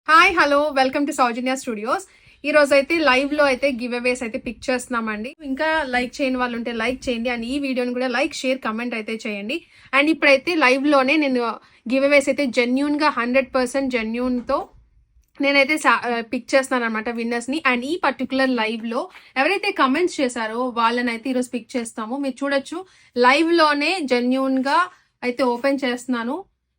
Hi hello welcome to Soujanya studios. ఈ రోజు అయితే లైవ్ లో అయితే గివ్ అవేస్ అయితే పిక్ చేస్తున్నామండి. ఇంకా లైక్ చేయని వాళ్ళు ఉంటే లైక్ చేయండి అండ్ ఈ వీడియోని కూడా లైక్ షేర్ కమెంట్ అయితే చేయండి. అండ్ ఇప్పుడైతే లైవ్ లోనే నేను గివ్ అవేస్ అయితే జెన్యూన్ గా 100% జెన్యూన్ తో నేనైతే పిక్ చేస్తున్నాను అనమాట విన్నర్స్ ని. అండ్ ఈ పర్టికులర్ లైవ్ లో ఎవరైతే కమెంట్స్ చేశారో వాళ్ళని అయితే ఈరోజు పిక్ చేస్తాము. మీరు చూడొచ్చు లైవ్ లోనే జెన్యూన్ గా అయితే ఓపెన్ చేస్తున్నాను.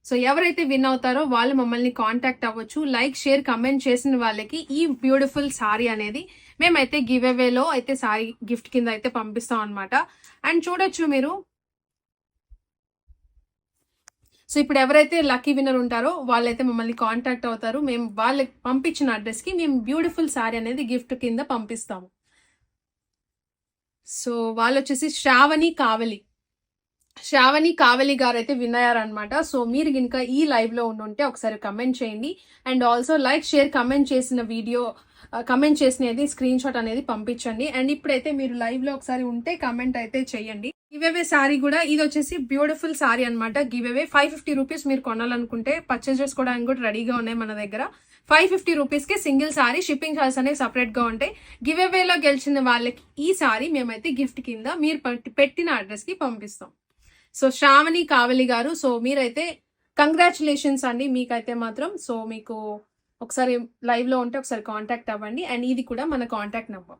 సో ఎవరైతే విన్ అవుతారో వాళ్ళు మమ్మల్ని కాంటాక్ట్ అవ్వచ్చు. లైక్ షేర్ కమెంట్ చేసిన వాళ్ళకి ఈ బ్యూటిఫుల్ సారీ అనేది మేమైతే గివ్ అవేలో అయితే సారీ గిఫ్ట్ కింద అయితే పంపిస్తాం అనమాట. అండ్ చూడొచ్చు మీరు. సో ఇప్పుడు ఎవరైతే లక్కీ విన్నర్ ఉంటారో వాళ్ళైతే మమ్మల్ని కాంటాక్ట్ అవుతారు. మేము వాళ్ళకి పంపించిన అడ్రస్ కి మేము బ్యూటిఫుల్ సారీ అనేది గిఫ్ట్ కింద పంపిస్తాము. సో వాళ్ళు వచ్చేసి శ్రావణి కావలి గారు అయితే విన్ అయ్యారనమాట. సో మీరు కనుక ఈ లైవ్ లో ఉండుంటే ఒకసారి కమెంట్ చేయండి. And also like share comment చేసిన వీడియో కమెంట్ చేసినది స్క్రీన్ షాట్ అనేది పంపించండి. అండ్ ఇప్పుడైతే మీరు లైవ్ లో ఒకసారి ఉంటే కమెంట్ అయితే చేయండి. గివ్ అవే సారీ కూడా ఇది వచ్చేసి బ్యూటిఫుల్ సారీ అనమాట. గివ్ అవే 550 రూపీస్ మీరు కొనాలనుకుంటే పర్చేస్ చేసుకోవడానికి కూడా రెడీగా ఉన్నాయి మన దగ్గర. 550 రూపీస్ కి సింగిల్ సారీ, షిప్పింగ్ ఛార్జ్ అనేవి సపరేట్ గా ఉంటాయి. గివ్ అవేలో గెలిచిన వాళ్ళకి ఈ సారీ మేమైతే గిఫ్ట్ కింద మీరు పెట్టిన అడ్రస్ కి పంపిస్తాం. సో శ్రావణి కావలి గారు, సో మీరైతే కంగ్రాచులేషన్స్ అండి మీకైతే మాత్రం. సో మీకు ఒకసారి లైవ్ లో ఉంటే ఒకసారి కాంటాక్ట్ అవ్వండి. అండ్ ఇది కూడా మన కాంటాక్ట్ నెంబర్.